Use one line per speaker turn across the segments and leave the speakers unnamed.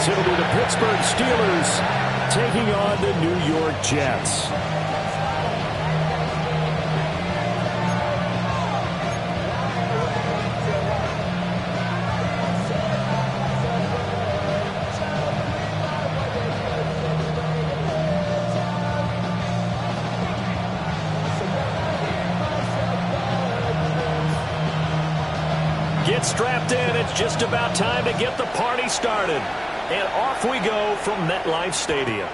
as it'll be the Pittsburgh Steelers taking on the New York Jets.
Get strapped in. It's just about time to get the party started. And off we go from MetLife Stadium.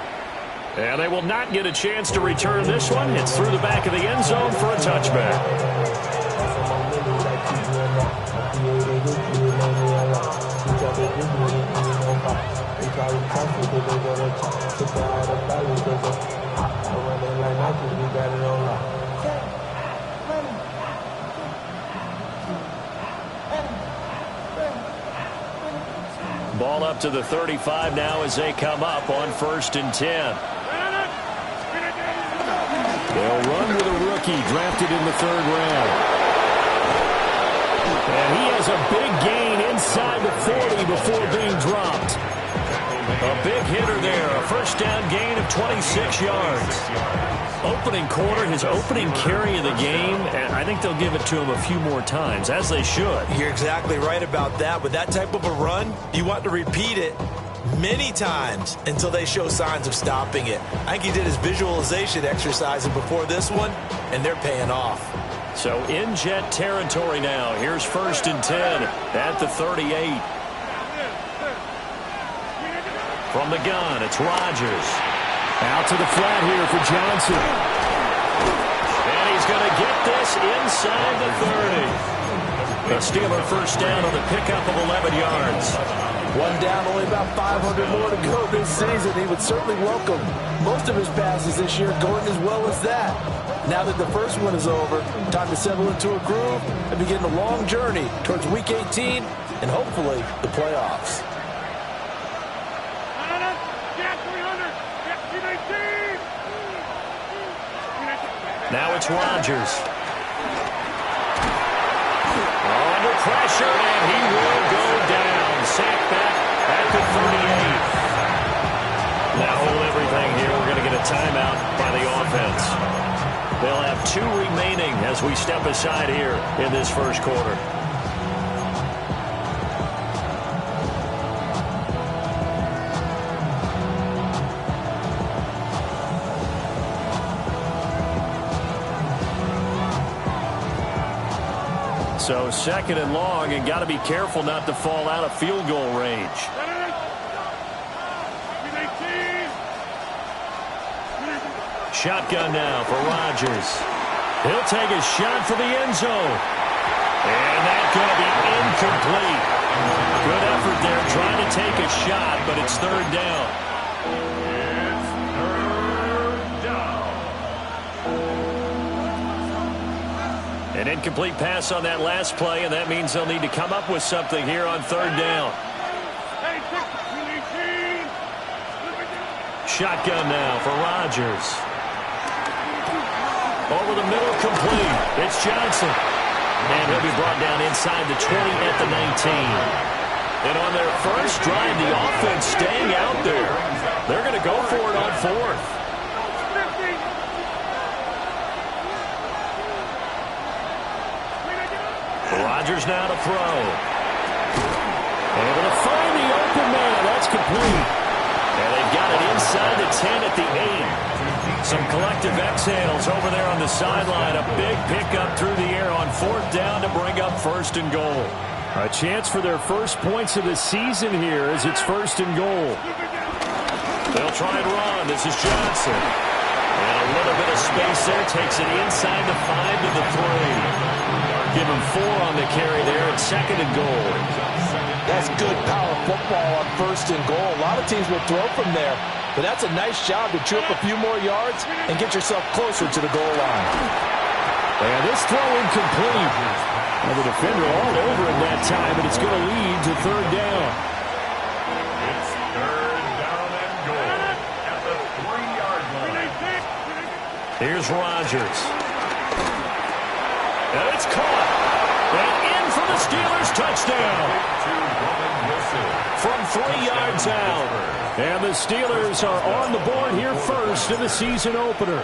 And they will not get a chance to return this one. It's through the back of the end zone for a touchback. Ball up to the 35 now as they come up on 1st and 10.
They'll run with a rookie drafted in the 3rd round. And he has a big gain inside the 40 before being dropped.
A big hitter there. A 1st down gain of 26 yards. Opening quarter, his opening carry of the game, and I think they'll give it to him a few more times, as they should.
You're exactly right about that. With that type of a run, you want to repeat it many times until they show signs of stopping it. I think he did his visualization exercises before this one, and they're paying off.
So in Jet territory now. Here's 1st and 10 at the 38. From the gun, it's Rodgers.
Out to the flat here for Johnson.
And he's going to get this inside the 30. A Steeler 1st down on the pickup of 11 yards.
One down, only about 500 more to go this season. He would certainly welcome most of his passes this year going as well as that. Now that the first one is over, time to settle into a groove and begin the long journey towards Week 18 and hopefully the playoffs.
Now it's Rodgers. Under pressure, and he will go down. Sacked back at the 38. Now hold everything here. We're going to get a timeout by the offense. They'll have 2 remaining as we step aside here in this 1st quarter. So 2nd and long, and got to be careful not to fall out of field goal range. Shotgun now for Rodgers. He'll take a shot for the end zone. And that's going to be incomplete. Good effort there trying to take a shot, but it's 3rd down. An incomplete pass on that last play, and that means they'll need to come up with something here on 3rd down. Shotgun now for Rodgers. Over the middle, complete. It's Johnson. And he'll be brought down inside the 20 at the 19. And on their first drive, the offense staying out there. They're going to go for it on 4th. Rodgers now to throw. Able to find the open man. That's complete. And they've got it inside the 10 at the 8. Some collective exhales over there on the sideline. A big pickup through the air on 4th down to bring up 1st and goal.
A chance for their first points of the season here as it's 1st and goal.
They'll try and run. This is Johnson. And a little bit of space there. Takes it inside the 5 to the 3. Give him 4 on the carry there at 2nd and goal.
That's good power football on 1st and goal. A lot of teams will throw from there, but that's a nice job to chew up a few more yards and get yourself closer to the goal line.
And this throw incomplete. And the defender all over him that time, but it's going to lead to 3rd down.
It's 3rd down and goal at the 3-yard line.
Here's Rodgers. And it's caught. And in for the Steelers touchdown. from 3 yards out.
And the Steelers are on the board here first in the season opener.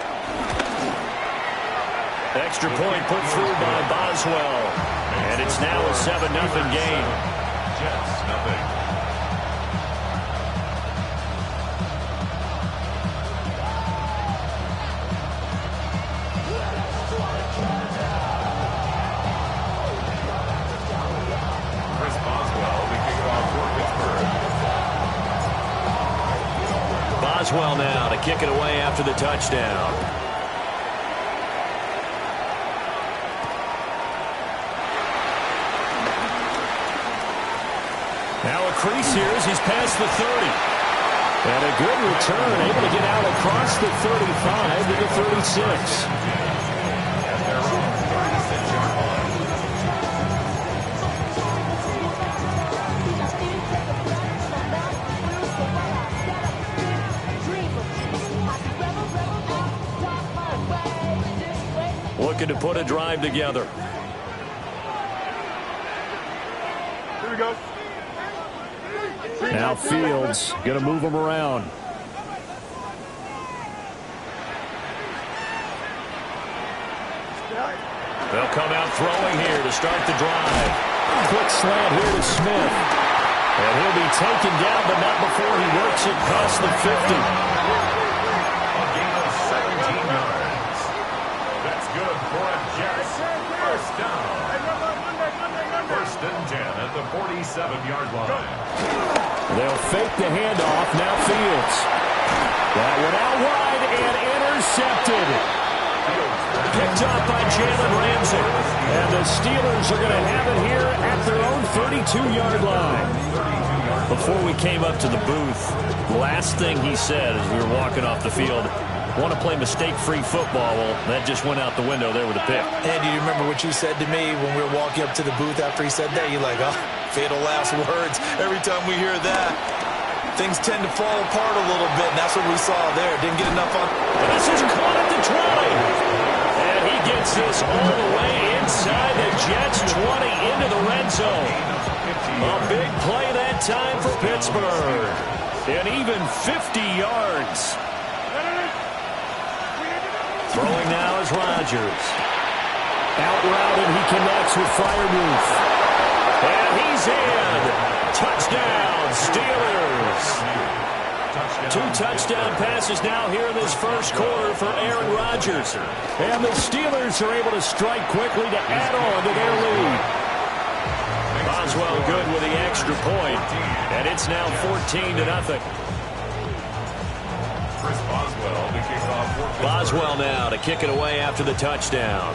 Extra point put through by Boswell. And it's now a 7-0 game.
Jets, nothing. Chris Boswell, the kickoff for Pittsburgh.
Boswell now to kick it away after the touchdown. Now a crease here as he's past the 30.
And a good return, able to get out across the 35 to the 36.
At their own 36-yard line.
Looking to put a drive together.
Here we go.
Now Fields going to move him around.
They'll come out throwing here to start the drive.
Quick slant here to Smith.
And he'll be taken down, but not before he works it past the 50.
A gain of 17 yards. That's good for a Jets first down. First and 10 at the 47-yard line.
They'll fake the handoff. Now Fields. That one out wide and intercepted. Picked up by Jalen Ramsey. And the Steelers are going to have it here at their own 32-yard line.
Before we came up to the booth, the last thing he said as we were walking off the field, want to play mistake-free football. Well, that just went out the window there with a pick.
And do you remember what you said to me when we were walking up to the booth after he said that? You're like, oh, fatal last words. Every time we hear that, things tend to fall apart a little bit, and that's what we saw there. Didn't get enough on.
This is caught at the 20. And he gets this all the way inside the Jets 20 into the red zone. A big play that time for Pittsburgh. And even 50 yards. Throwing now is Rodgers.
Out route, and he connects with Freiermuth.
And he's in. Touchdown, Steelers. Two touchdown passes now here in this first quarter for Aaron Rodgers.
And the Steelers are able to strike quickly to add on to their lead.
Boswell good with the extra point. And it's now 14-0.
Chris Boswell, the kickoff for Pittsburgh.
Boswell now to kick it away after the touchdown.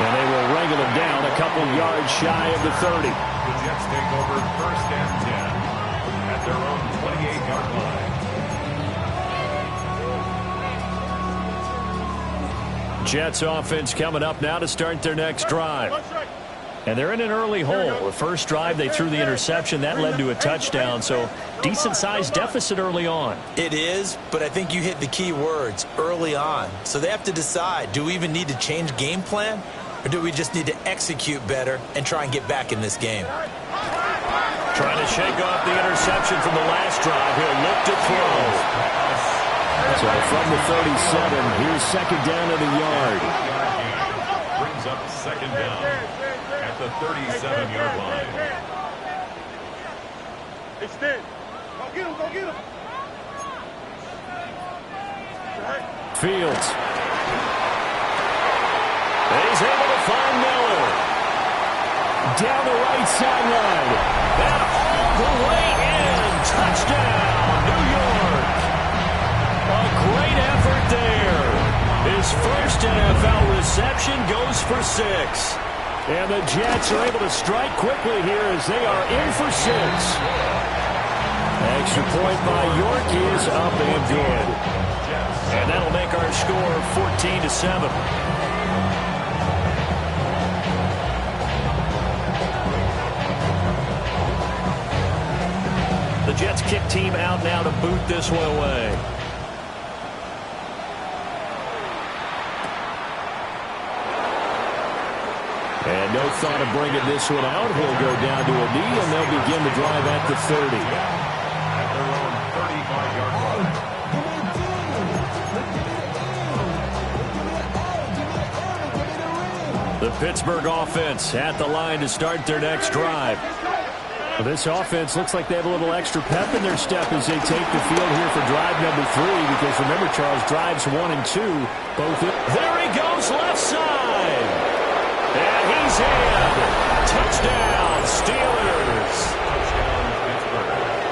And they will wrangle him down a couple yards shy of the 30.
The Jets take over first and 10 at their own 28-yard line.
Jets offense coming up now to start their next drive. And they're in an early hole. The first drive, they threw the interception. That led to a touchdown, so decent-sized deficit early on.
It is, but I think you hit the key words, early on. So they have to decide, do we even need to change game plan? Or do we just need to execute better and try and get back in this game?
Trying to shake off the interception from the last drive. He'll look to throw.
So from the 37, here's second down at the yard.
Brings up second down at the 37-yard line.
Extend. Go get him, go get him.
Fields.
He's able to find Miller.
Down the right sideline.
And all the way in. Touchdown, New York. A great effort there. His first NFL reception goes for 6.
And the Jets are able to strike quickly here as they are in for 6. Extra point by York is up and good.
And that'll make our score 14-7. The Jets kick team out now to boot this one away.
And no thought of bringing this one out. He'll go down to a knee, and they'll begin the drive at the 30.
At their own 35-yard line.
The Pittsburgh offense at the line to start their next drive.
Well, this offense looks like they have a little extra pep in their step as they take the field here for drive number 3, because remember, Charles, drives 1 and 2 both.
There he goes, left side. And he's in. Touchdown, Steelers.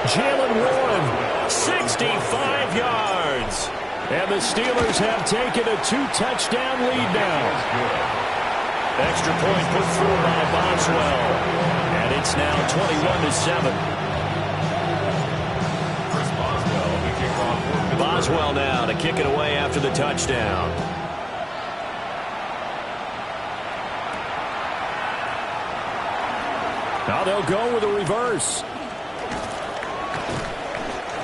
Jalen Warren, 65 yards.
And the Steelers have taken a 2-touchdown lead now.
Extra point put through by Boswell. And it's now 21-7.
Chris Boswell, the kickoff.
Boswell now to kick it away after the touchdown.
Now they'll go with a reverse.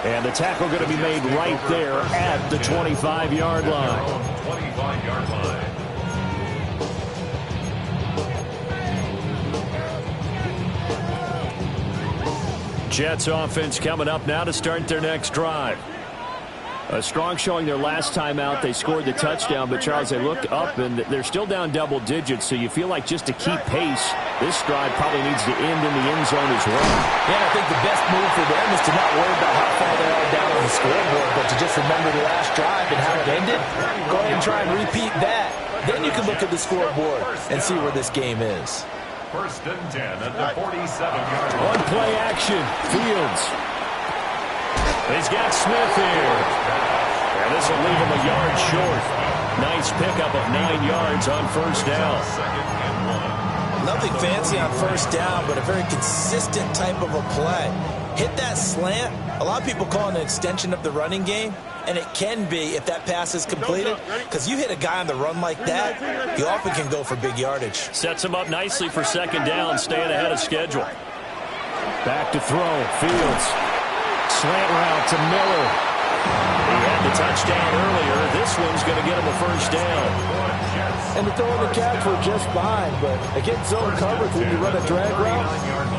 And the tackle going to be made right there at the 25-yard line.
25-yard line.
Jets offense coming up now to start their next drive.
A strong showing their last time out. They scored the touchdown, but Charles, they look up and they're still down double digits, so you feel like just to keep pace, this drive probably needs to end in the end zone as well.
Yeah, I think the best move for them is to not worry about how far they are down on the scoreboard, but to just remember the last drive and how it ended. Go ahead and try and repeat that. Then you can look at the scoreboard and see where this game is.
1st and 10 at the 47-yard line.
One play action. Fields.
He's got Smith here. And this will leave him a yard short. Nice pickup of 9 yards on first down.
2nd and 1.
Nothing fancy on first down, but a very consistent type of a play. Hit that slant. A lot of people call it an extension of the running game, and it can be if that pass is completed, because you hit a guy on the run like that, you often can go for big yardage.
Sets him up nicely for second down, staying ahead of schedule.
Back to throw. Fields. Slant route to Miller.
He had the touchdown earlier. This one's going to get him a first down.
And the throw and the catch were just fine, but against zone coverage, when you run a drag route,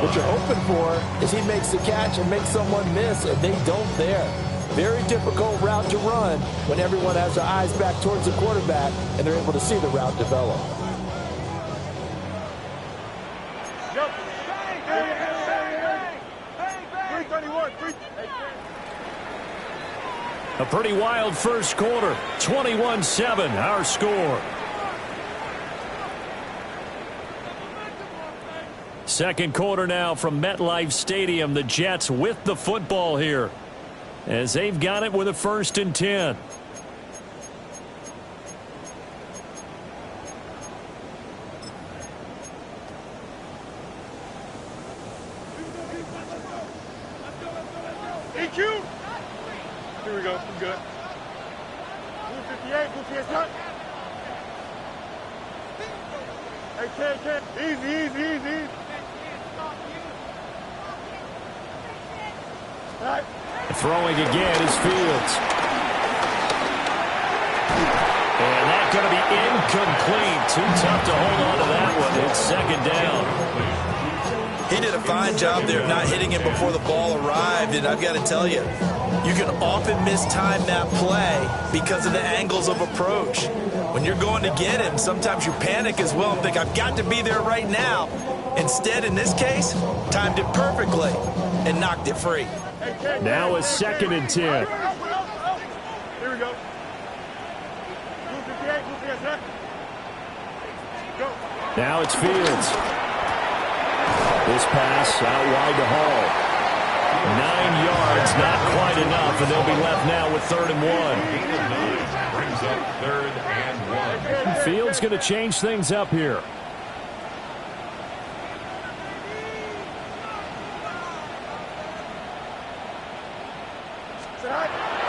what you're hoping for is he makes the catch and makes someone miss, and they don't there. Very difficult route to run when everyone has their eyes back towards the quarterback and they're able to see the route develop.
A pretty wild first quarter. 21-7, our score. Second quarter now from MetLife Stadium. The Jets with the football here, as they've got it with a 1st and 10.
EQ. Here we go. I'm good. Blue 58. Blue 58. Hey, Ken. Easy. All right.
Throwing again is Fields. And that's going to be incomplete. Too tough to hold on to that one. It's second down.
He did a fine job there of not hitting him before the ball arrived, and I've got to tell you, you can often mistime that play because of the angles of approach. When you're going to get him, sometimes you panic as well and think, I've got to be there right now. Instead, in this case, timed it perfectly and knocked it free.
Now a 2nd and 10.
Here we go. Blue 58. Blue 58. Go.
Now it's Fields. This pass out wide to Hall.
9 yards, not quite enough, and they'll be left now with 3rd and 1.
Gain of 9 brings up 3rd and 1.
Fields going to change things up here.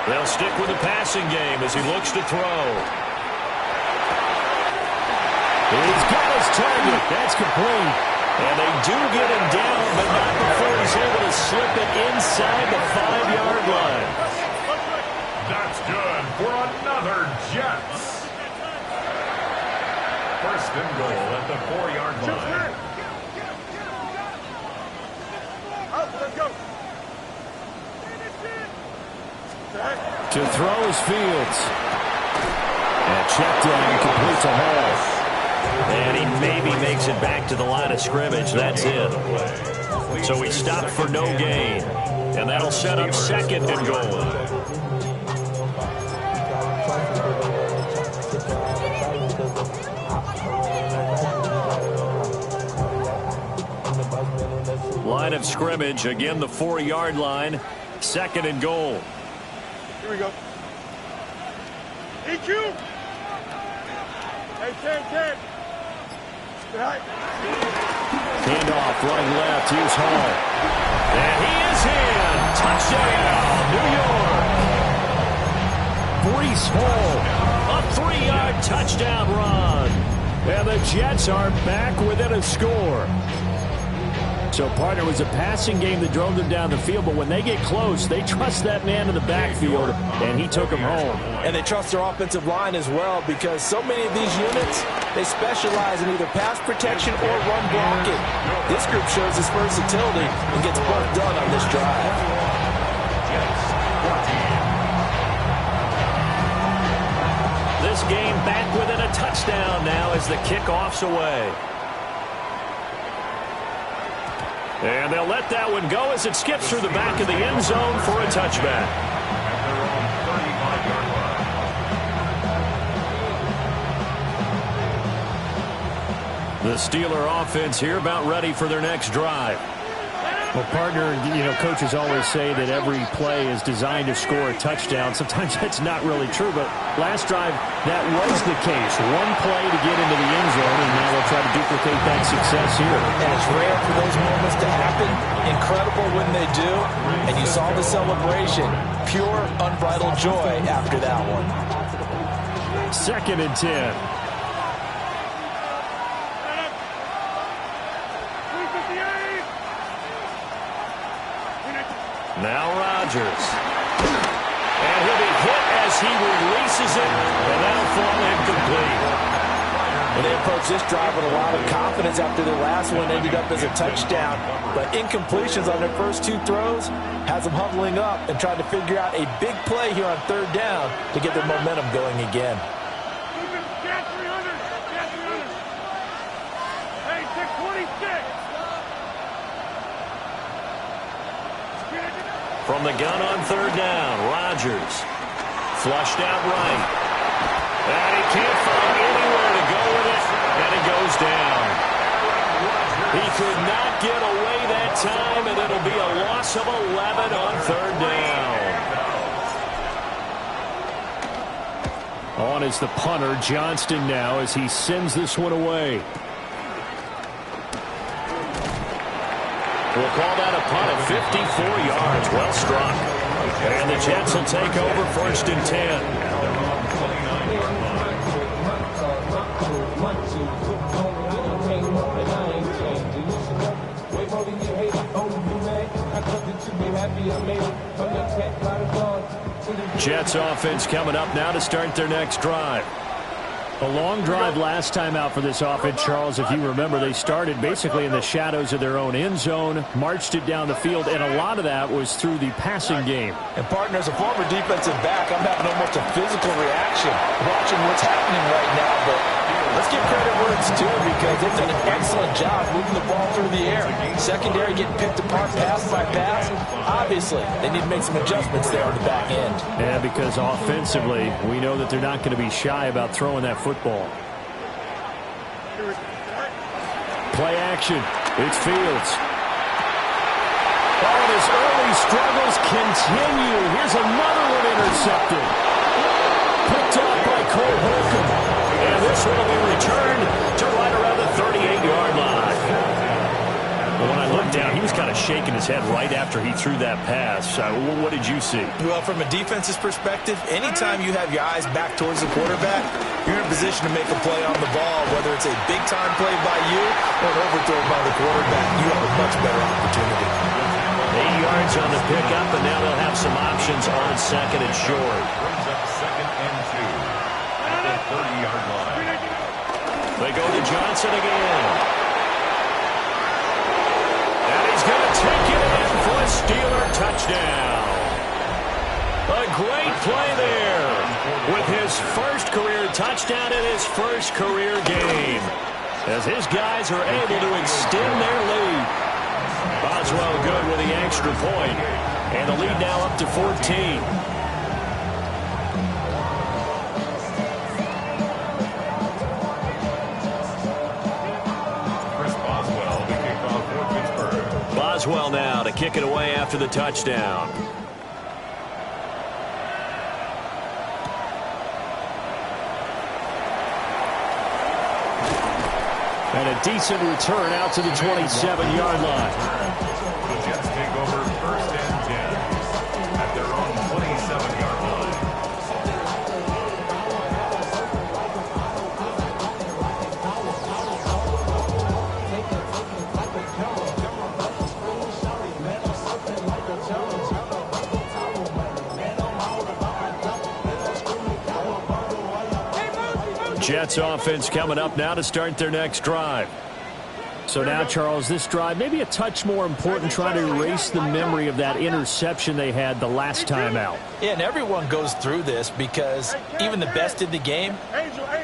They'll stick with the passing game as he looks to throw.
He's got his target. That's complete.
And they do get him down, but not before he's able to slip it inside the 5-yard line.
That's good for another Jets. First and goal at the 4-yard line.
Let's go.
To throw is Fields. And check down, completes a Hall.
And he maybe makes it back to the line of scrimmage. That's it. So he stopped for no gain. And that'll set up second and goal. Line of scrimmage, again the 4-yard line. Second and goal.
Here we go. EQ. Hey, 10. Right.
Handoff, running left, here's Hall.
And he is in. Touchdown, New York.
Breece Hall,
A 3-yard touchdown run.
and the Jets are back within a score. So, partner, it was a passing game that drove them down the field, but when they get close, they trust that man in the backfield, and he took them home.
And they trust their offensive line as well, because so many of these units, they specialize in either pass protection or run blocking. This group shows its versatility and gets both done on this drive.
This game back within a touchdown now as the kickoff's away. And they'll let that one go as it skips through the back of the end zone for a touchback. The Steeler offense here about ready for their next drive.
Well, partner, coaches always say that every play is designed to score a touchdown. Sometimes that's not really true, but last drive, that was the case. One play to get into the end zone, and now they'll try to duplicate that success here.
And it's rare for those moments to happen. Incredible when they do. And you saw the celebration. Pure, unbridled joy after that one.
2nd and 10.
Now Rodgers. And he'll be hit as he releases it, and that'll fall incomplete.
And they approach this drive with a lot of confidence after their last one ended up as a touchdown. But incompletions on their first two throws has them huddling up and trying to figure out a big play here on 3rd down to get their momentum going again.
Hey, 626.
From the gun on 3rd down, Rodgers flushed out right. And he can't find anywhere to go with it, and it goes down. He could not get away that time, and it'll be a loss of 11 on 3rd down.
On is the punter, Johnston now, as he sends this one away.
We'll call that a punt at 54 yards. Well struck. And the Jets will take over 1st and 10.
Jets offense coming up now to start their next drive. A long drive last time out for this offense, Charles. If you remember, they started basically in the shadows of their own end zone, marched it down the field, and a lot of that was through the passing game.
And, partner, as a former defensive back, I'm having almost a physical reaction watching what's happening right now. But let's give credit where it's due, because they've done an excellent job moving the ball through the air. Secondary getting picked apart pass by pass. Obviously, they need to make some adjustments there on the back end.
Yeah, because offensively, we know that they're not going to be shy about throwing that football. Play action. It's Fields. Oh, and his early struggles continue. Here's another one intercepted. Picked up by Cole Holcomb.
And this one will be returned to right around the 38-yard line.
Well, when I looked down, he was kind of shaking his head right after he threw that pass. What did you see?
Well, from a defense's perspective, anytime you have your eyes back towards the quarterback, you're in a position to make a play on the ball, whether it's a big-time play by you or an overthrow by the quarterback. You have a much better opportunity.
8 yards on the pickup, and now they'll have some options on 2nd and short.
Brings up 2nd and 2 at the 30-yard line.
They go to Johnson again. And he's going to take it in for a Steeler touchdown. A great play there with his first career touchdown in his first career game, as his guys are able to extend their lead. Boswell good with the extra point, and the lead now up to 14. Boswell now to kick it away after the touchdown. And a decent return out to the 27-yard line.
The Jets take over 1st and 10 at their own 27-yard line.
Jets offense coming up now to start their next drive. So now, Charles, this drive maybe a touch more important, trying to erase the memory of that interception they had the last time out.
Yeah, and everyone goes through this because even the best in the game,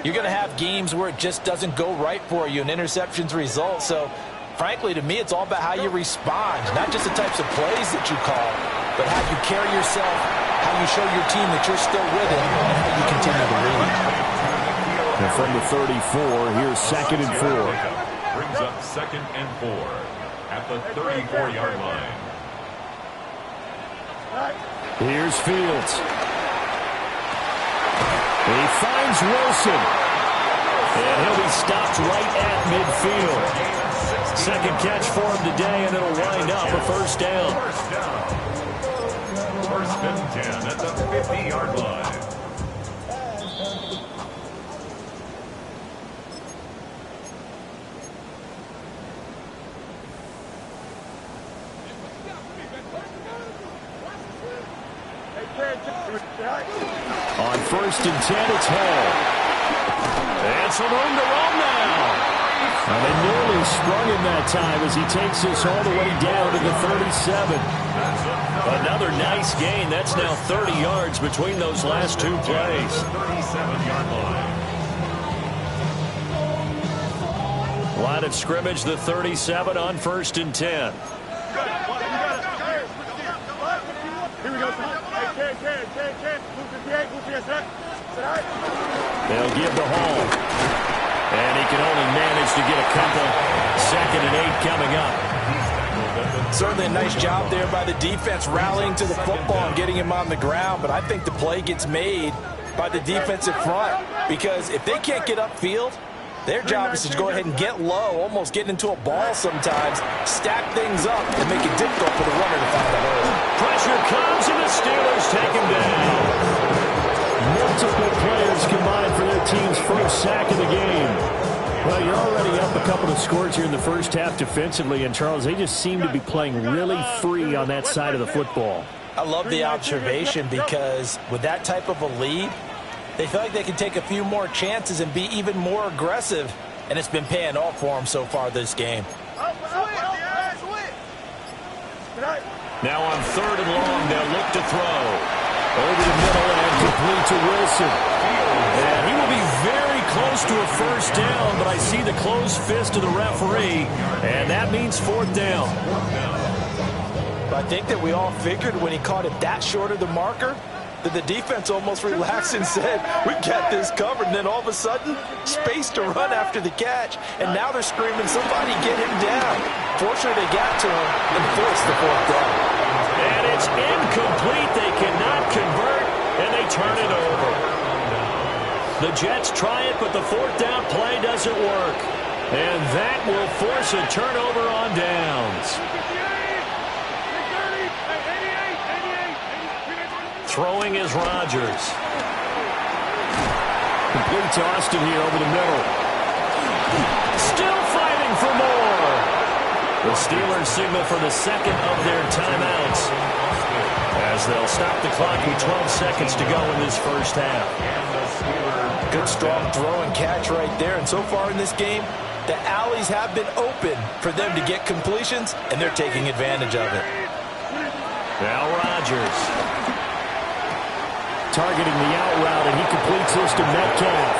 you're going to have games where it just doesn't go right for you, and interceptions result. So, frankly, to me, it's all about how you respond, not just the types of plays that you call, but how you carry yourself, how you show your team that you're still with it, and how you continue to lead.
And from the 34, here's 2nd and 4.
Brings up 2nd and 4 at the 34-yard line.
Here's Fields. He finds Wilson. And he'll be stopped right at midfield. Second catch for him today, and it'll wind up a first down.
1st and 10 at the 50-yard line.
On 1st and 10, it's Hall. And some room to roam now. And they nearly sprung him that time as he takes this all the way down to the 37. Another nice gain. That's now 30 yards between those last two plays.
37-yard line.
Line of scrimmage, the 37 on 1st and 10.
Here we go.
They'll give the Hall. And he can only manage to get a couple. 2nd and 8 coming up.
Certainly a nice job there by the defense rallying to the football and getting him on the ground. But I think the play gets made by the defensive front, because if they can't get upfield, their job is to go ahead and get low, almost get into a ball sometimes, stack things up, and make it difficult for the runner to find the hole.
Pressure comes, and the Steelers take him down. Multiple players combined for their team's first sack of the game. Well, you're already up a couple of scores here in the first half defensively, and Charles, they just seem to be playing really free on that side of the football.
I love the observation, because with that type of a lead, they feel like they can take a few more chances and be even more aggressive, and it's been paying off for them so far this game.
Now on 3rd and long, they'll look to throw. Over the middle and complete to Wilson. And he will be very close to a first down, but I see the closed fist of the referee, and that means 4th down.
I think that we all figured when he caught it that short of the marker that the defense almost relaxed and said, we got this covered. And then all of a sudden, space to run after the catch. And now they're screaming, somebody get him down. Fortunately, they got to him and forced the 4th down.
And it's incomplete. They cannot convert, and they turn it over. The Jets try it, but the 4th down play doesn't work. And that will force a turnover on downs. Throwing is Rodgers. Complete to Austin here over the middle. Still fighting for more. The Steelers signal for the 2nd of their timeouts. As they'll stop the clock with 12 seconds to go in this first half.
Good, strong throw and catch right there. And so far in this game, the alleys have been open for them to get completions, and they're taking advantage of it.
Now Rodgers.
Targeting the out route, and he completes this to Metcalf.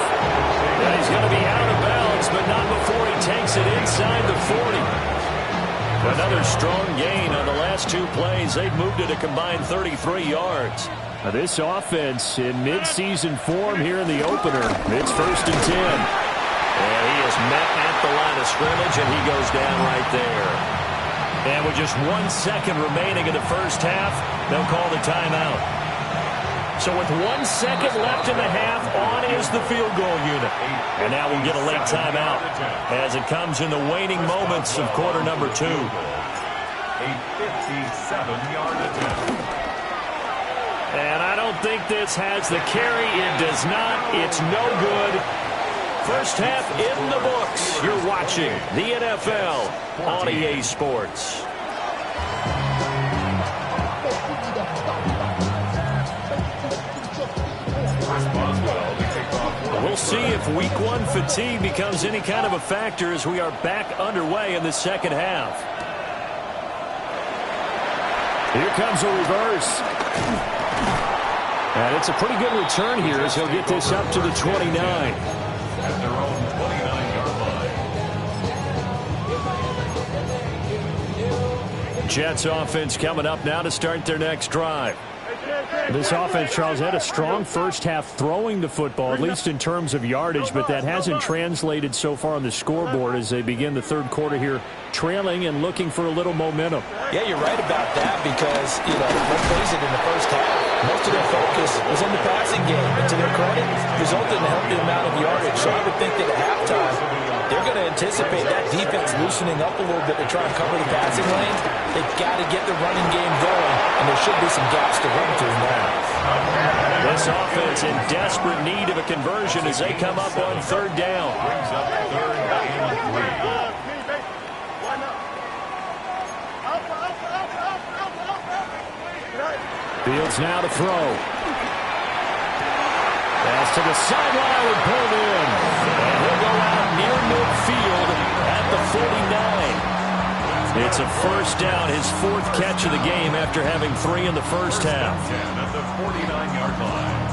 And he's going to be out of bounds, but not before he takes it inside the 40. Another strong gain on the last two plays. They've moved it a combined 33 yards.
Now this offense in midseason form here in the opener. It's 1st and 10.
And he is met at the line of scrimmage, and he goes down right there. And with just 1 second remaining in the first half, they'll call the timeout. So with 1 second left in the half, on is the field goal unit. And now we'll get a late timeout as it comes in the waning moments of quarter number 2.
A 57-yard attempt.
And I don't think this has the carry. It does not. It's no good. First half in the books. You're watching the NFL on EA Sports. We'll see if week 1 fatigue becomes any kind of a factor as we are back underway in the second half.
Here comes a reverse. And it's a pretty good return here as he'll get this up to the 29.
At their own 29-yard line.
Jets offense coming up now to start their next drive.
This offense, Charles, had a strong first half throwing the football, at least in terms of yardage, but that hasn't translated so far on the scoreboard as they begin the third quarter here, trailing and looking for a little momentum.
Yeah, you're right about that because, let's face it, in the first half, most of their focus was in the passing game. And to their credit, resulted in a healthy amount of yardage. So I would think that at halftime, they're going to anticipate that defense loosening up a little bit to try and cover the passing lanes. They've got to get the running game going, and there should be some gaps to run through now.
This offense in desperate need of a conversion as they come up on third down.
Brings up 3rd and 3.
Fields now to throw. Pass to the sideline and pulled in.
And he'll go out near midfield at the 49. It's a first down, his 4th catch of the game after having 3 in the first half.
At the 49-yard line.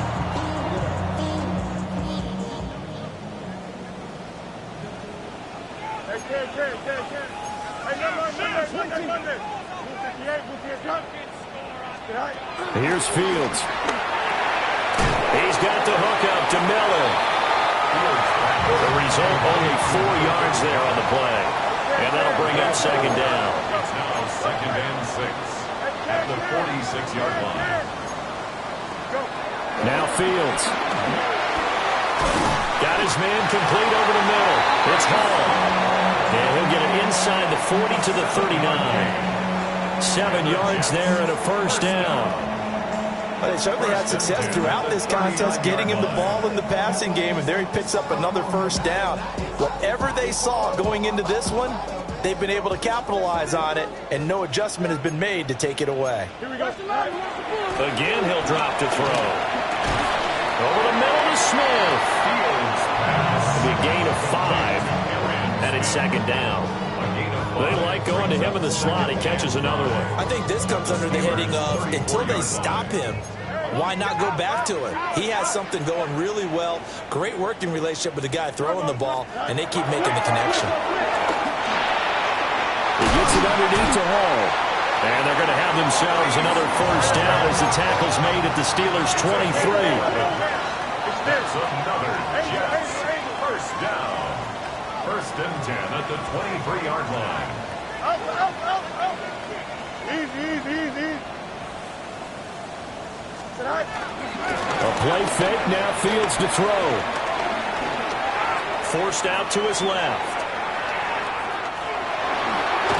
Here's Fields.
He's got the hookup to Miller. The result, only 4 yards there on the play. And that'll bring up second down.
It's now 2nd and 6 at the 46-yard line.
Now Fields.
Got his man complete over the middle. It's Hall. And he'll get it inside the 40 to the 39. 7 yards there and a first down.
Well, they certainly had success throughout this contest, getting him the ball in the passing game, and there he picks up another first down. Whatever they saw going into this one, they've been able to capitalize on it, and no adjustment has been made to take it away.
Again, he'll drop to throw. Over the middle to Smith. It'll be a gain of 5, and it's second down. They like going to him in the slot. He catches another one.
I think this comes under the heading of until they stop him, why not go back to it? He has something going really well. Great working relationship with the guy throwing the ball, and they keep making the connection.
He gets it underneath to Hall.
And they're going to have themselves another first down as the tackle's made at the Steelers' 23.
There's another Jets first down. 1st and 10 at the 23-yard line.
Easy.
A play fake, now Fields to throw.
Forced out to his left.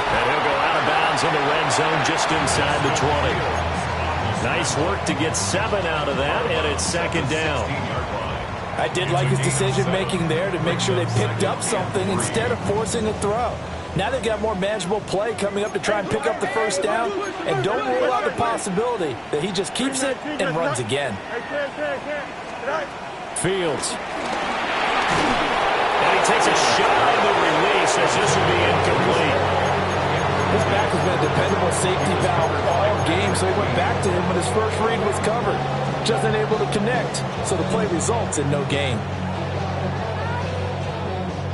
And he'll go out of bounds in the red zone just inside the 20. Nice work to get 7 out of that, and it's second down.
I did like his decision-making there to make sure they picked up something instead of forcing a throw.
Now they've got more manageable play coming up to try and pick up the first down, and don't rule out the possibility that he just keeps it and runs again.
Fields.
And he takes a shot in the release as this will be incomplete.
This back has been a dependable safety valve all game, so he went back to him when his first read was covered. Just unable to connect, so the play results in no gain.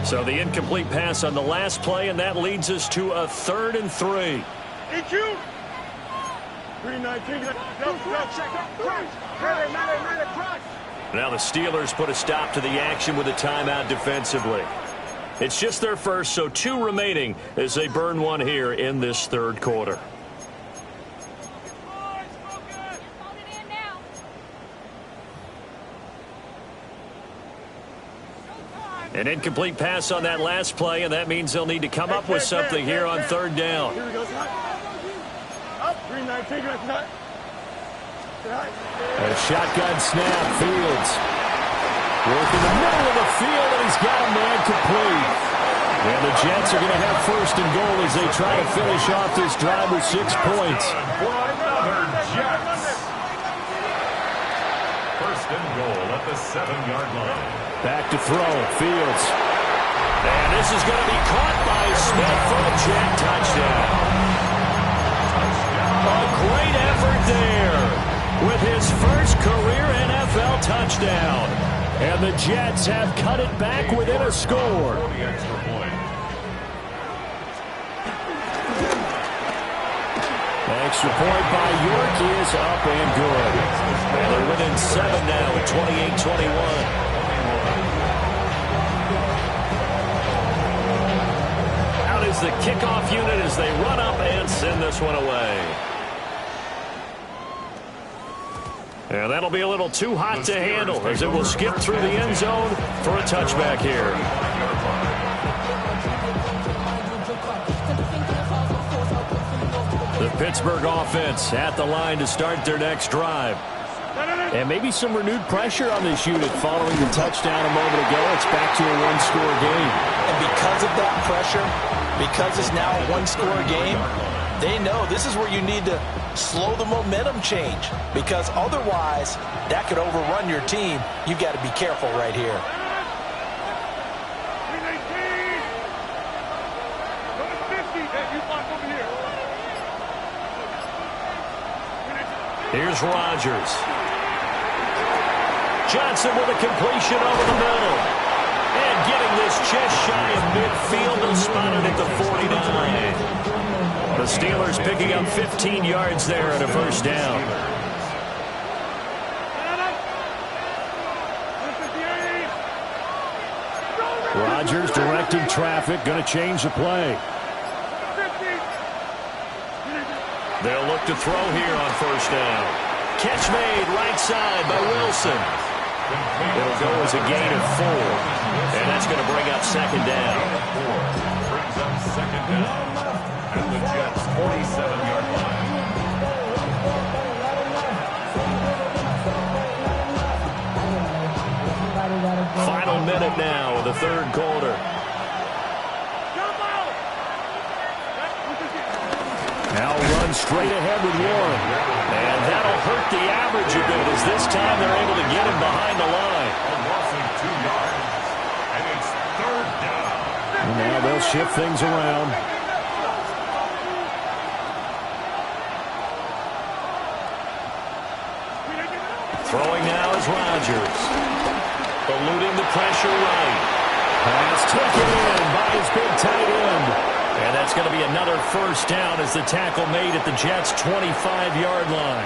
So the incomplete pass on the last play, and that leads us to a 3rd and 3.
Eat you. 319.
Now the Steelers put a stop to the action with a timeout defensively. It's just their first, so 2 remaining as they burn one here in this 3rd quarter. An incomplete pass on that last play, and that means they'll need to come up with something here on 3rd down.
Here we go, son. Up, 319.
A shotgun snap, Fields. Working the middle of the field, and he's got a man complete. And the Jets are going to have 1st and goal as they try to finish off this drive with 6 points.
For another Jets. 1st and goal at the 7-yard line.
Back to throw, Fields.
And this is going to be caught by Smith for a Jet touchdown. A great effort there with his first career NFL touchdown.
And the Jets have cut it back within a score.
For the extra point.
The extra point by York is up and good.
And they're within 7 now at 28-21. Is the kickoff unit as they run up and send this one away. And that'll be a little too hot to handle as it will skip through the end zone for a touchback here. The Pittsburgh offense at the line to start their next drive.
And maybe some renewed pressure on this unit following the touchdown a moment ago. It's back to a 1-score game.
And because of that pressure, because it's now a 1-score game, they know this is where you need to slow the momentum change, because otherwise that could overrun your team. You've got to be careful right here.
Here's Rodgers. Johnson with a completion over the middle. And getting this just shy of midfield and spotted at the 49. The Steelers picking up 15 yards there at a 1st down.
Rodgers directing traffic, going to change the play.
They'll look to throw here on 1st down. Catch made right side by Wilson. It'll go as a gain of 4. And that's going to bring up 2nd down.
Brings up 2nd down at the Jets' 47-yard line.
Final minute now of the 3rd quarter.
Now run straight ahead with Warren.
And that'll hurt the average a bit as this time they're able to get him behind the line.
A loss of 2 yards. And it's 3rd down.
And now they'll shift things around.
Throwing now is Rodgers. Eluding the pressure right.
Pass taken in by his big tight end.
And that's going to be another 1st down as the tackle made at the Jets' 25-yard line.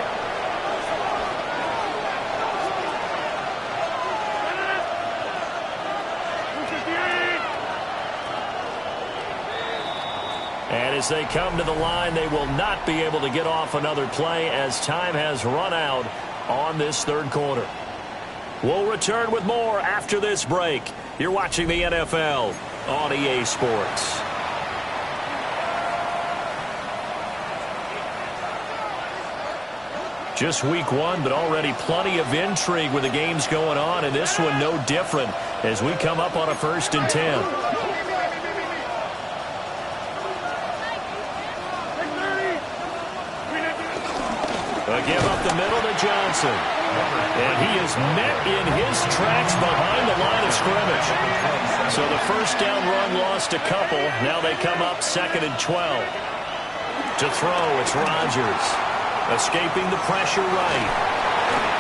And as they come to the line, they will not be able to get off another play as time has run out on this 3rd quarter. We'll return with more after this break. You're watching the NFL on EA Sports. Just week 1, but already plenty of intrigue with the games going on, and this one no different as we come up on a 1st and 10. Give up the middle to Johnson. And he is met in his tracks behind the line of scrimmage. So the first down run lost a couple. Now they come up 2nd and 12. To throw, it's Rodgers. Escaping the pressure right.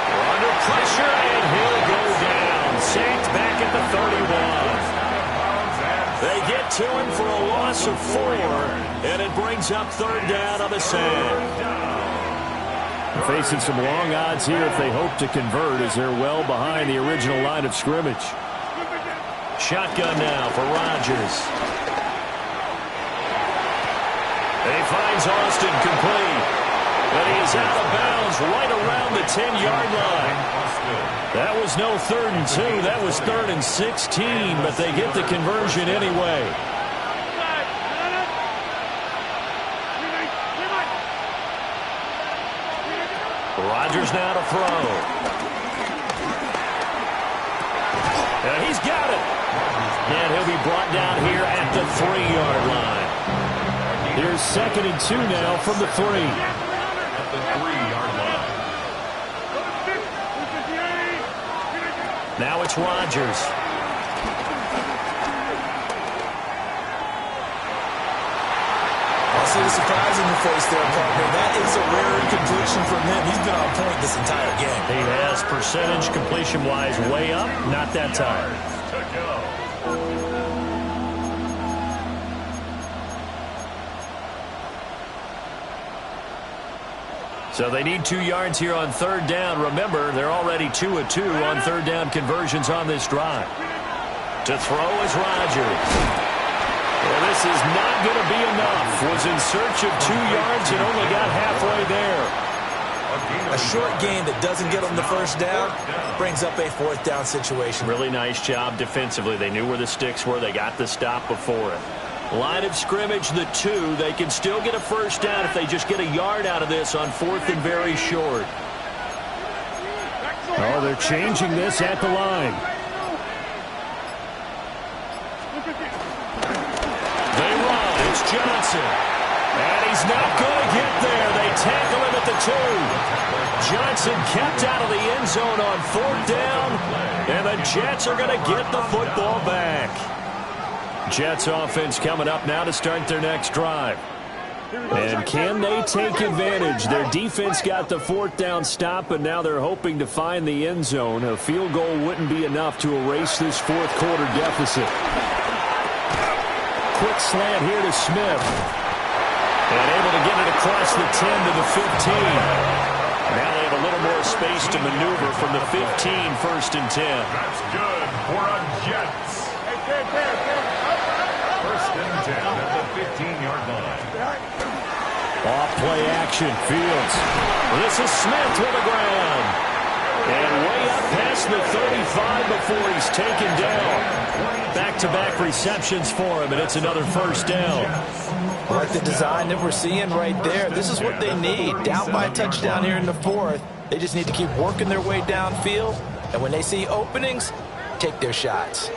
We're under pressure, and he'll go down. Sacked back at the 31. They get to him for a loss of 4, and it brings up 3rd down on the sack.
Facing some long odds here if they hope to convert, as they're well behind the original line of scrimmage.
Shotgun now for Rodgers. And he finds Austin complete. But he is out of bounds right around the 10-yard line. That was no 3rd and 2. That was 3rd and 16, but they get the conversion anyway. Rodgers now to throw. And he's got it. And he'll be brought down here at the 3-yard line.
Here's 2nd and 2 now from the 3.
At the 3-yard line.
Now it's Rodgers.
I see the surprise in your face there, partner. That is a rare incompletion from him. He's been on point this entire game.
He has percentage completion-wise way up. Not that time.
To go.
So they need 2 yards here on 3rd down. Remember, they're already 2 of 2 on 3rd down conversions on this drive. To throw is Rodgers. Well, this is not going to be enough. Was in search of 2 yards and only got halfway there.
A short gain that doesn't get them the first down brings up a 4th down situation.
Really nice job defensively. They knew where the sticks were. They got the stop before it. Line of scrimmage, the 2. They can still get a first down if they just get a yard out of this on 4th and very short.
Oh, they're changing this at the line.
They run. It's Johnson. And he's not going to get there. They tackle him at the 2. Johnson kept out of the end zone on 4th down. And the Jets are going to get the football back. Jets offense coming up now to start their next drive. And can they take advantage? Their defense got the 4th down stop, and now they're hoping to find the end zone. A field goal wouldn't be enough to erase this 4th quarter deficit. Quick slant here to Smith. And able to get it across the 10 to the 15. Now they have a little more space to maneuver from the 15, 1st and 10.
That's good for a Jets. 1st and 10 at the 15-yard line.
Off play action, Fields.
This is Smith with the ground. And way up past the 35 before he's taken down. Back-to-back receptions for him, and it's another first down.
I like the design that we're seeing right there. This is what they need. Down by a touchdown here in the 4th. They just need to keep working their way downfield. And when they see openings, take their shots.
Here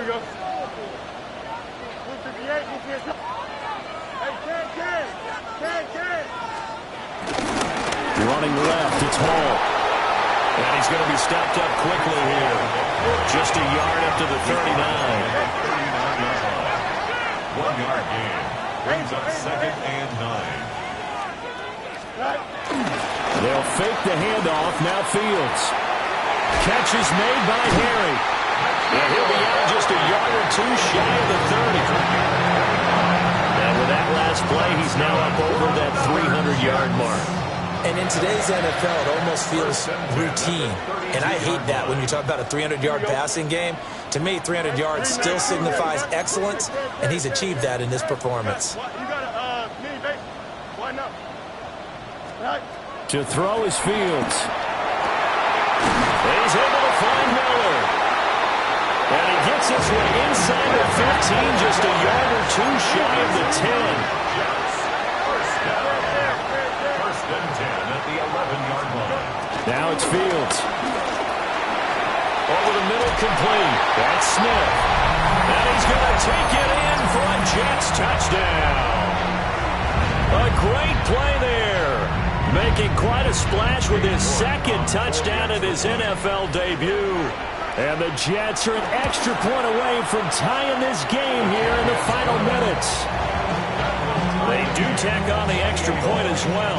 we go. 158. Hey,
Running left, it's Hall.
And he's going to be stopped up quickly here. Just a yard up to the 39.
1-yard gain. Brings up 2nd and 9.
They'll fake the handoff. Now Fields. Catch is made by Harry.
And he'll be out just a yard or 2 shy of the 30. And with that last play, he's now up over that 300-yard mark.
And in today's NFL, it almost feels routine. And I hate that when you talk about a 300-yard passing game. To me, 300 yards still signifies excellence, and he's achieved that in this performance.
To throw is Fields.
He's able to find Miller. And he gets his way inside the 15, just a yard or 2 shy of the 10.
Now it's Fields.
Over the middle, complete. That's Smith. And he's going to take it in for a Jets touchdown. A great play there. Making quite a splash with his second touchdown in his NFL debut.
And the Jets are an extra point away from tying this game here in the final minutes.
They do tack on the extra point as well.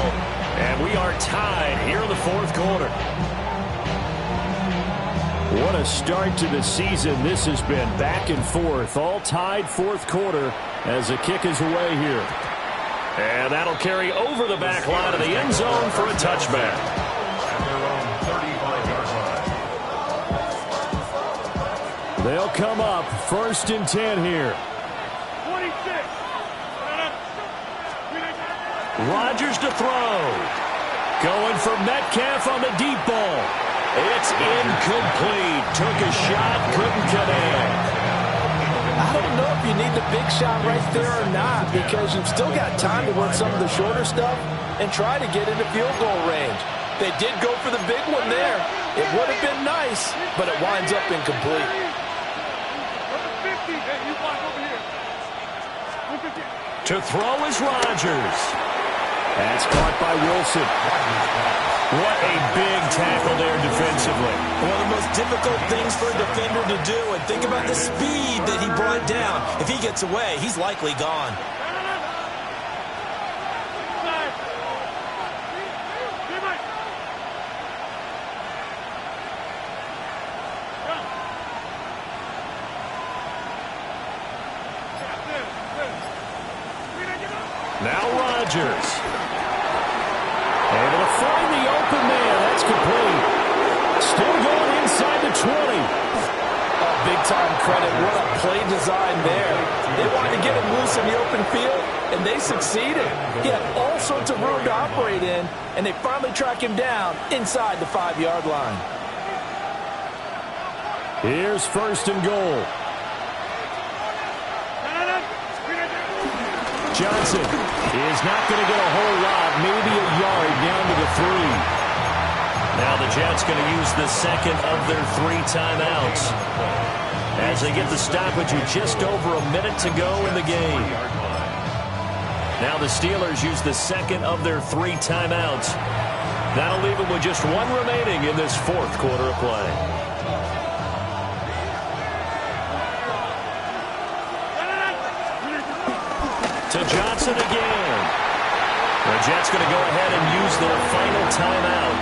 And we are tied here in the fourth quarter.
What a start to the season this has been. Back and forth, all tied fourth quarter as the kick is away here.
And that'll carry over the back line of the end zone for a touchback.
At their own 35-yard line.
They'll come up 1st and 10 here.
26.
Rodgers to throw. Going for Metcalf on the deep ball. It's incomplete. Took a shot, couldn't connect.
I don't know if you need the big shot right there or not, because you've still got time to work some of the shorter stuff and try to get into field goal range. They did go for the big one there. It would have been nice, but it winds up incomplete.
Number 50. Hey, you watch over here. 150.
To throw is Rodgers.
That's caught by Wilson.
What a big tackle there defensively.
One of the most difficult things for a defender to do, and think about the speed that he brought down. If he gets away, he's likely gone.
Now Rodgers. Able to find the open man. That's complete. Still going inside the 20.
Big-time credit. What a play design there. They wanted to get him loose in the open field, and they succeeded. He had all sorts of room to operate in, and they finally track him down inside the 5-yard line.
Here's 1st and goal. Johnson is not going to get a whole lot, maybe a yard down to the 3.
Now the Jets going to use the second of their 3 timeouts as they get the stoppage with just over a minute to go in the game. Now the Steelers use the second of their 3 timeouts. That'll leave them with just 1 remaining in this fourth quarter of play. To Johnson again. The Jets going to go ahead and use their final timeout.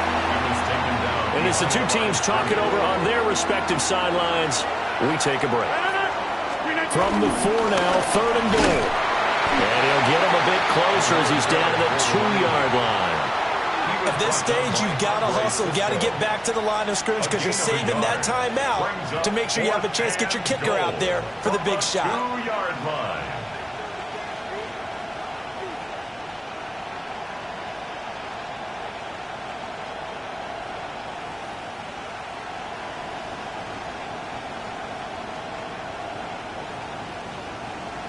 And as the two teams talk it over on their respective sidelines, we take a break.
From the 4 now, 3rd and goal.
And he'll get him a bit closer as he's down to the 2-yard line.
At this stage, you've got to hustle. You've got to get back to the line of scrimmage because you're saving that timeout to make sure you have a chance to get your kicker out there for the big shot.
2-yard line.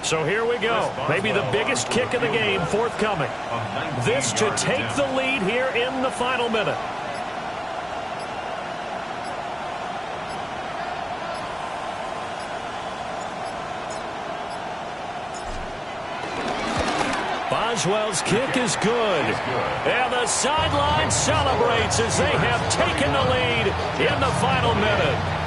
So here we go. Maybe the biggest kick of the game forthcoming. This to take the lead here in the final minute. Boswell's kick is good. And the sideline celebrates as they have taken the lead in the final minute.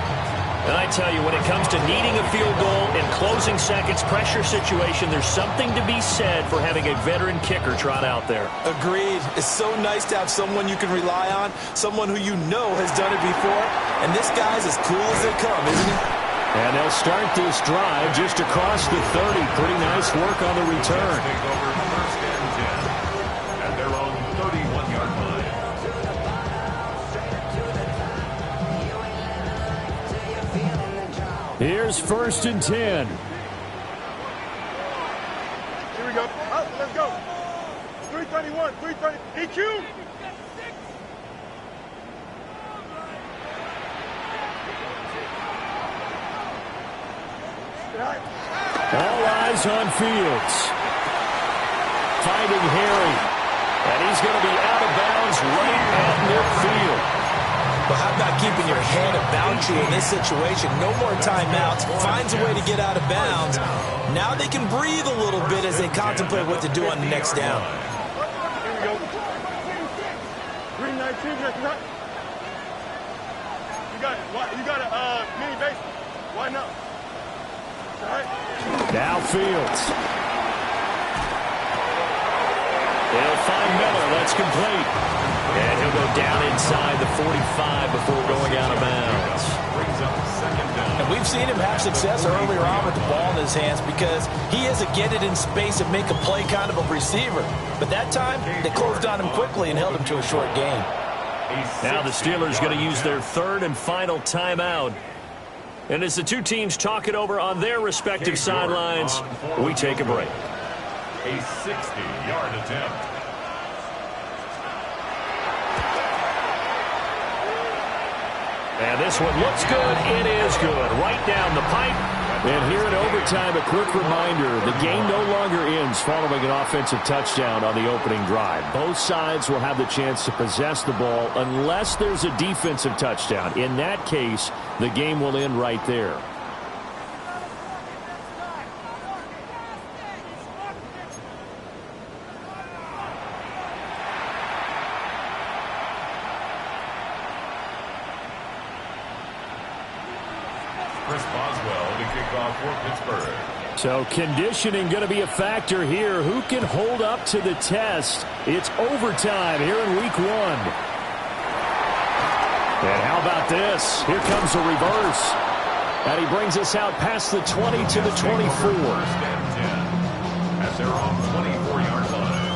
And I tell you, when it comes to needing a field goal in closing seconds, pressure situation, there's something to be said for having a veteran kicker trot out there.
Agreed. It's so nice to have someone you can rely on, someone who you know has done it before. And this guy's as cool as they come, isn't he?
And they'll start this drive just across the 30. Pretty nice work on the return.
Take over 1st and 10 at their own 31-yard line.
Here's 1st and 10.
Here we go. Out, let's go. 321, 320. EQ.
All eyes on Fields. Finding Harry. And he's going to be out of bounds right at midfield.
But how about keeping your head about you in this situation? No more timeouts. Finds a way to get out of bounds. Now they can breathe a little bit as they contemplate what to do on the next down.
Here we go. 319, that's not. You got a mini base. Why not? All right.
Now Fields.
They'll find Miller. That's complete. And he'll go down inside the 45 before going out of bounds.
Brings up second down.
And we've seen him have success earlier on with the ball in his hands because he is a get it in space and make a play kind of a receiver. But that time, they closed on him quickly and held him to a short gain.
Now the Steelers going to use their third and final timeout. And as the two teams talk it over on their respective sidelines, we take a break.
A 60-yard attempt.
And this one looks good. It is good. Right down the pipe. And here in overtime, a quick reminder, the game no longer ends following an offensive touchdown on the opening drive. Both sides will have the chance to possess the ball unless there's a defensive touchdown. In that case, the game will end right there. So conditioning going to be a factor here. Who can hold up to the test? It's overtime here in week 1. And how about this? Here comes a reverse. And he brings us out past the 20 to the 24.
At their own 24-yard line.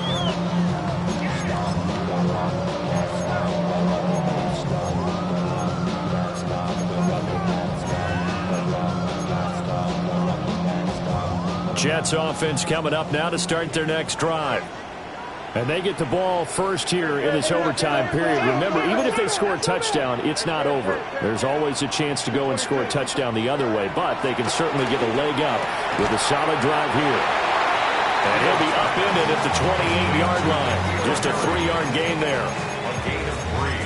Jets offense coming up now to start their next drive. And they get the ball first here in this overtime period. Remember, even if they score a touchdown, it's not over. There's always a chance to go and score a touchdown the other way, but they can certainly get a leg up with a solid drive here.
And he'll be upended at the 28-yard line. Just a 3-yard gain there.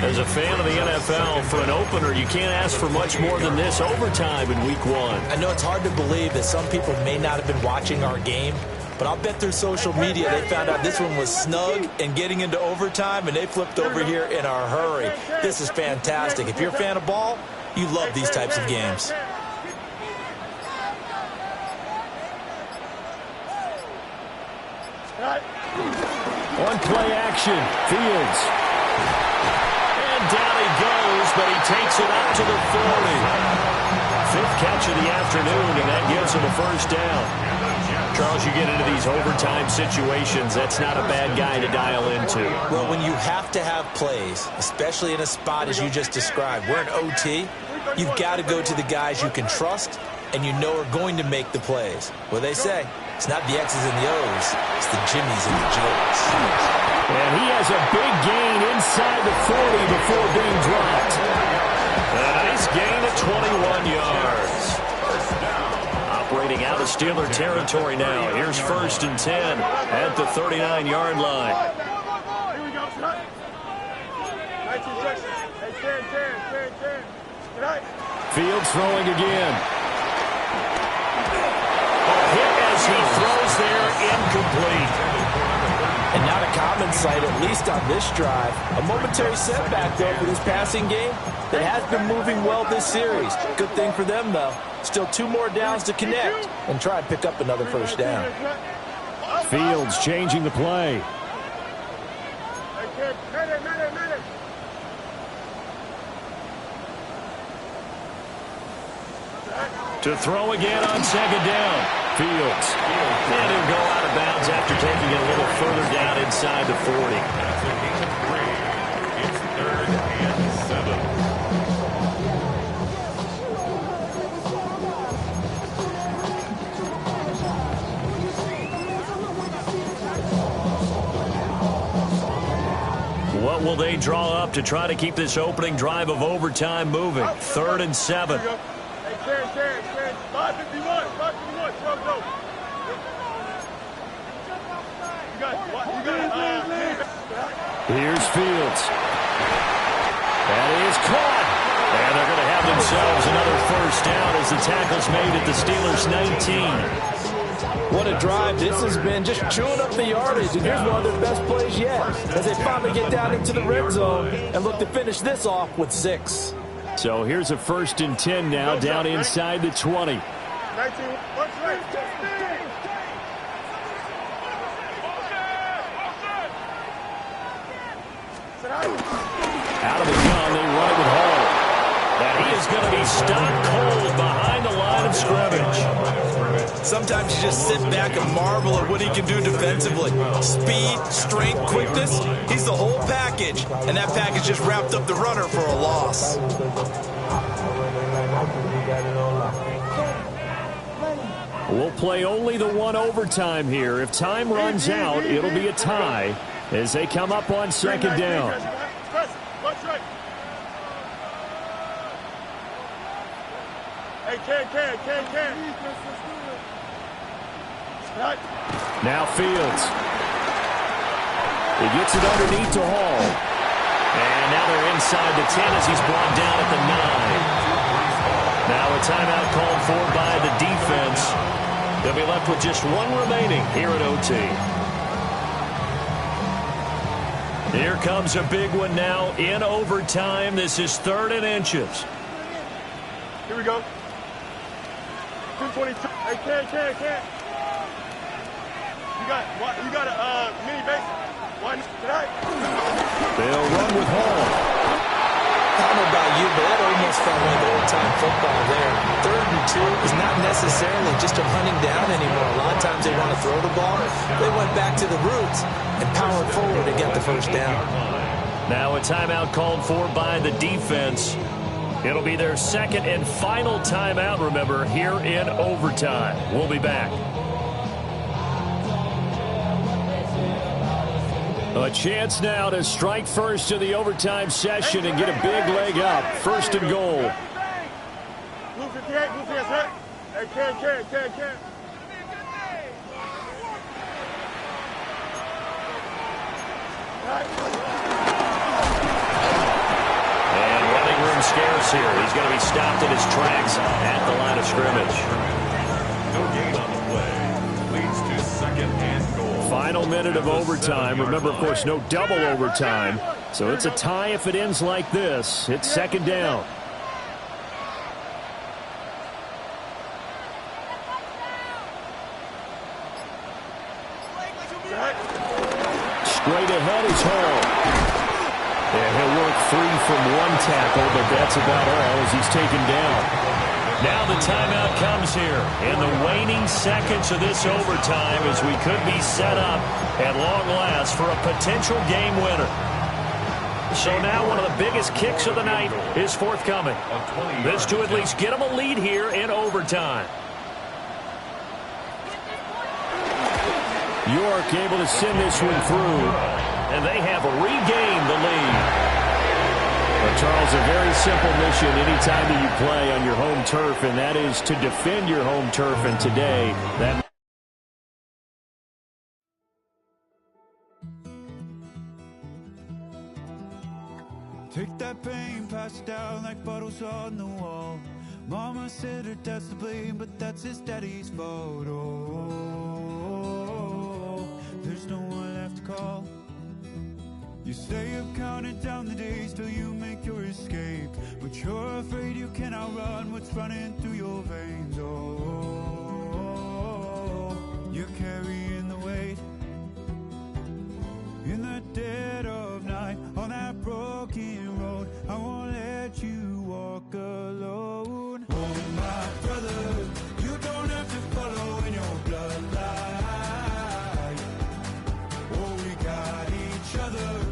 As a fan of the NFL, for an opener, you can't ask for much more than this overtime in week 1.
I know it's hard to believe that some people may not have been watching our game, but I'll bet through social media they found out this one was snug and getting into overtime, and they flipped over here in a hurry. This is fantastic. If you're a fan of ball, you love these types of games.
On play action, Fields.
Down he goes, but he takes it up to the 40. 5th catch of the afternoon, and that gives him a first down. Charles, you get into these overtime situations, that's not a bad guy to dial into.
Well, when you have to have plays, especially in a spot as you just described, we're in OT, you've got to go to the guys you can trust and you know are going to make the plays. Well, they say, it's not the X's and the O's, it's the Jimmies and the Joes.
And he has a big gain inside the 40 before being dropped.
A nice gain of 21 yards. Operating out of Steeler territory now. Here's 1st and 10 at the 39-yard line.
Here we go. 19 seconds. Hey, 10.
Fields throwing again.
A hit as he throws there, incomplete.
And not a common sight, at least on this drive. A momentary setback, though, for this passing game that has been moving well this series. Good thing for them, though. Still 2 more downs to connect and try and pick up another first down.
Fields changing the play.
To throw again on 2nd down. Fields. And he'll go out of bounds after taking it a little further down inside the 40.
It's 3rd and 7.
What will they draw up to try to keep this opening drive of overtime moving? 3rd and 7.
Hey, 551. Go.
Here's Fields. That is caught.
themselves another first down as the tackle's made at the Steelers' 19.
What a drive this has been, just chewing up the yardage. And here's one of their best plays yet as they finally get down into the red zone and look to finish this off with 6.
So here's a 1st and 10 now, down inside the 20.
19, what's right?
Out of the gun, they run it with Hall.
And he is going to be stopped cold behind the line of scrimmage.
Sometimes you just sit back and marvel at what he can do defensively. Speed, strength, quickness, he's the whole package. And that package just wrapped up the runner for a loss.
We'll play only the one overtime here. If time runs out, it'll be a tie as they come up on 2nd down.
Hey, can.
Now Fields. He gets it underneath to Hall.
And now they're inside the 10 as he's brought down at the 9. Now a timeout called for by the defense. They'll be left with just one remaining here at OT. Here comes a big one now in overtime. This is 3rd and inches.
Here we go. 222. Hey, can. You got a mini base. One tonight.
They'll run with Hall.
I don't know about you, but that almost felt like old-time football there. 3rd and 2 is not necessarily just a hunting down anymore. A lot of times they want to throw the ball. They went back to the roots and powered forward to get the first down.
Now a timeout called for by the defense. It'll be their 2nd and final timeout, remember, here in overtime. We'll be back.
A chance now to strike first in the overtime session and get a big leg up. 1st and goal.
Blue 58, blue 58. Hey, can.
And running room scarce here. He's going to be stopped in his tracks at the line of scrimmage.
No gain on the play. Leads to 2nd and goal.
Final minute of overtime. Remember, of course, no double overtime. So it's a tie if it ends like this. It's 2nd down. Straight ahead is Hall. And he'll work free from one tackle, but that's about all as he's taken down.
Now the timeout comes here in the waning seconds of this overtime as we could be set up at long last for a potential game winner. So now one of the biggest kicks of the night is forthcoming. This to at least get them a lead here in overtime.
York able to send this one through.
And they have regained the lead.
Well, Charles, a very simple mission anytime that you play on your home turf, and that is to defend your home turf. And today, that...
Take that pain, pass it down like bottles on the wall. Mama said her dad's to blame, but that's his daddy's fault. Oh, there's no one left to call. You stay up counting down the days till you make your escape, but you're afraid you cannot run what's running through your veins. Oh, you're carrying the weight in the dead of night on that broken road. I won't let you walk alone. Oh, my brother, you don't have to follow in your bloodline. Oh, we got each other.